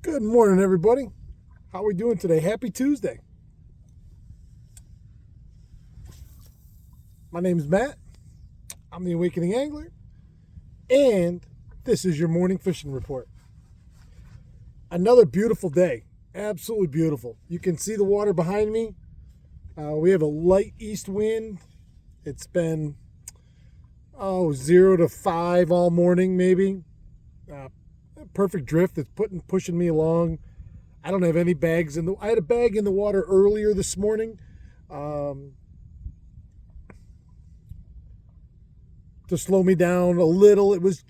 Good morning, everybody. How are we doing today? Happy Tuesday. My name is Matt. I'm the Awakening Angler, and this is your morning fishing report. Another beautiful day. Absolutely beautiful. You can see the water behind me. We have a light east wind. It's been 0 to 5 all morning, maybe. Perfect drift. It's pushing me along. I don't have any bags in the. I had a bag in the water earlier this morning, to slow me down a little. It was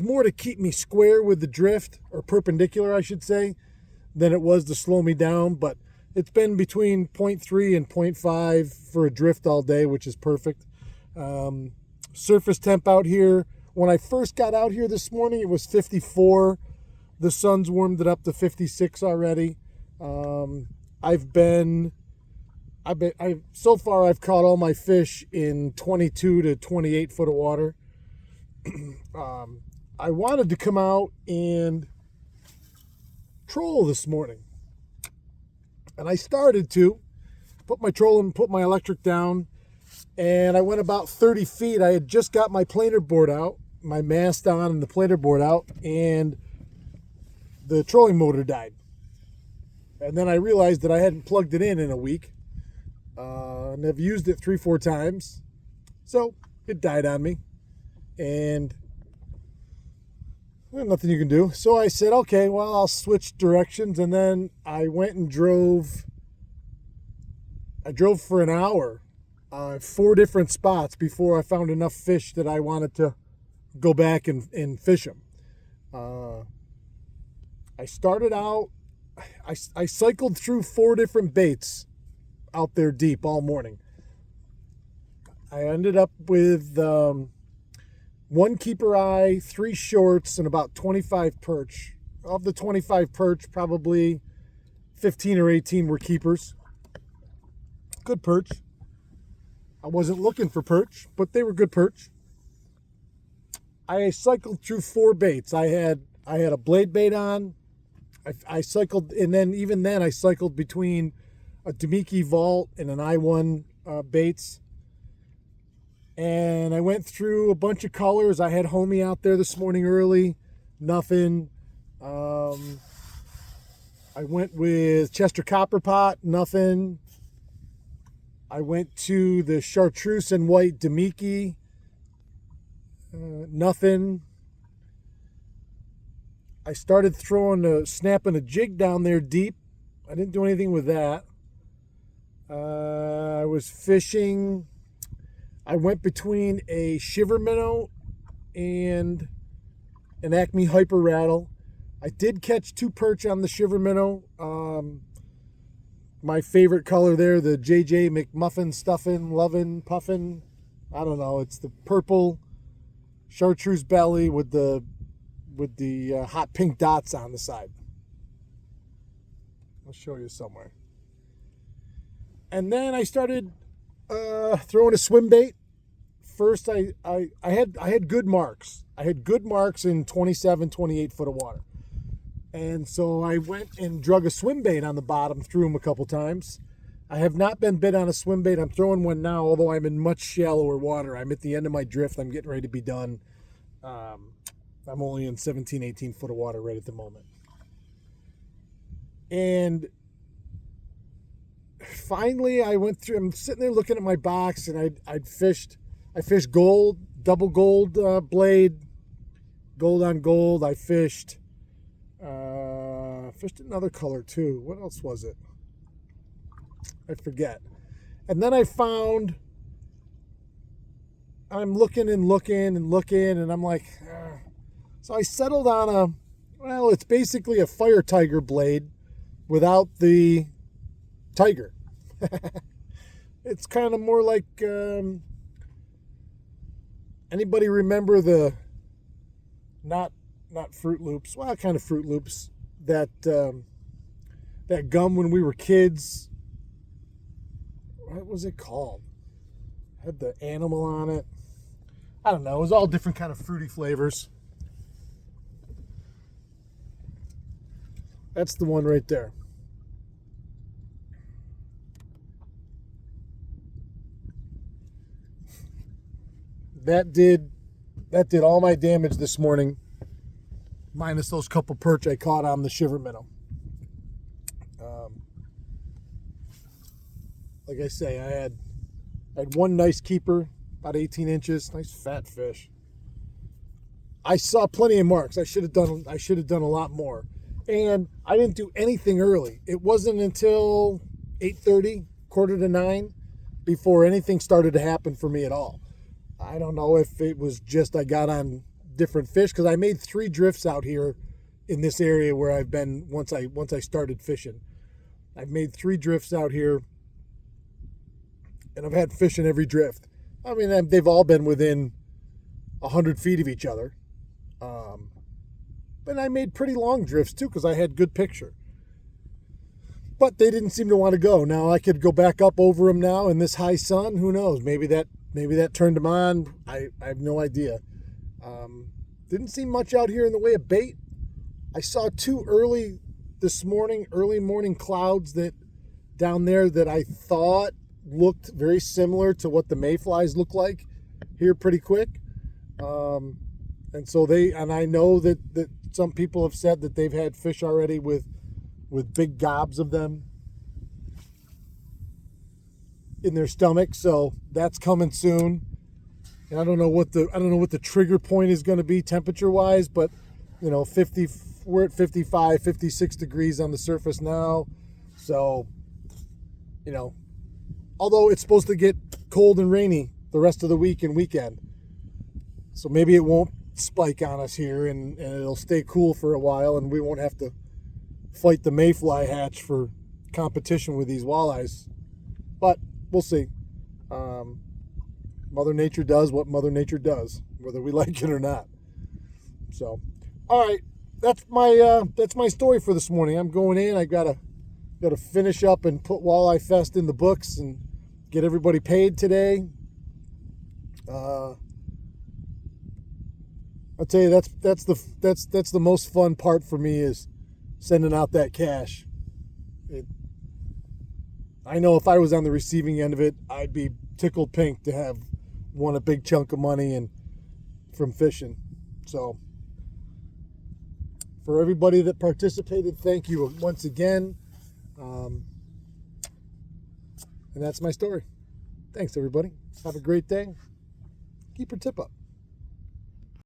more to keep me square with the drift, or perpendicular, I should say, than it was to slow me down. But it's been between 0.3 and 0.5 for a drift all day, which is perfect. Surface temp out here. When I first got out here this morning, it was 54. The sun's warmed it up to 56 already. So far I've caught all my fish in 22 to 28 foot of water. I wanted to come out and troll this morning. And I started to put my trolling, put my electric down, and I went about 30 feet. I had just got my planer board out, my mast on and the planer board out, and the trolling motor died. And then I realized that I hadn't plugged it in a week, and I've used it 3-4 times. So it died on me, and nothing you can do. So I said, okay, well, I'll switch directions. And then I went and drove. I drove for an hour, 4 different spots before I found enough fish that I wanted to go back and fish them. I started out, I cycled through 4 different baits out there deep all morning. I ended up with 1 keeper eye, 3 shorts, and about 25 perch. Of the 25 perch, probably 15 or 18 were keepers. Good perch. I wasn't looking for perch, but they were good perch. I cycled through 4 baits. I had a blade bait on. I cycled, and then even then I cycled between a Damiki Vault and an I1 baits. And I went through a bunch of colors. I had Homie out there this morning early. Nothing. I went with Chester Copperpot. Nothing. I went to the Chartreuse and White Damiki. Nothing. I started snapping a jig down there deep. I didn't do anything with that. I was fishing. I went between a shiver minnow and an Acme Hyper Rattle. I did catch 2 perch on the shiver minnow. My favorite color there, the JJ McMuffin Stuffin' Lovin' Puffin'. I don't know. It's the purple chartreuse belly with the hot pink dots on the side. I'll show you somewhere. And then I started throwing a swim bait. First, I had good marks. I had good marks in 27, 28 foot of water. And so I went and drug a swim bait on the bottom, threw them a couple times. I have not been bit on a swim bait. I'm throwing one now, although I'm in much shallower water. I'm at the end of my drift. I'm getting ready to be done. I'm only in 17, 18 foot of water right at the moment. And finally, I went through. I'm sitting there looking at my box, and I fished gold, double gold blade, gold on gold. I fished another color too. What else was it? I forget. And then I found. I'm looking, and I'm like. So I settled on it's basically a Fire Tiger blade without the tiger. It's kind of more like, anybody remember the, not Fruit Loops, well, kind of Fruit Loops, that gum when we were kids, what was it called? Had the animal on it. I don't know, it was all different kind of fruity flavors. That's the one right there. That did all my damage this morning, minus those couple perch I caught on the shiver minnow. Like I say, I had one nice keeper, about 18 inches, nice fat fish. I saw plenty of marks. I should have done a lot more, and I didn't do anything early. It wasn't until 8:30, 8:45, before anything started to happen for me at all. I don't know if it was just I got on different fish, because I made 3 drifts out here in this area where I've been once I started fishing. I've made 3 drifts out here, and I've had fish in every drift. I mean, they've all been within 100 feet of each other. But I made pretty long drifts too, because I had good picture. But they didn't seem to want to go. Now I could go back up over them now in this high sun. Who knows? Maybe that turned them on. I have no idea. Didn't see much out here in the way of bait. I saw 2 early morning clouds that down there that I thought looked very similar to what the mayflies look like here pretty quick. And so I know that some people have said that they've had fish already with big gobs of them in their stomach. So that's coming soon. And I don't know what the trigger point is going to be temperature wise, but we're at 55, 56 degrees on the surface now. So, although it's supposed to get cold and rainy the rest of the week and weekend. So maybe it won't spike on us here, and it'll stay cool for a while, and we won't have to fight the mayfly hatch for competition with these walleyes. But we'll see. Mother Nature does what Mother Nature does, whether we like it or not. So, all right, that's my story for this morning. I'm going in. I gotta finish up and put Walleye Fest in the books and get everybody paid today. I'll tell you, that's the most fun part for me, is sending out that cash. I know if I was on the receiving end of it, I'd be tickled pink to have won a big chunk of money and from fishing. So for everybody that participated, thank you once again. And that's my story. Thanks, everybody. Have a great day. Keep your tip up.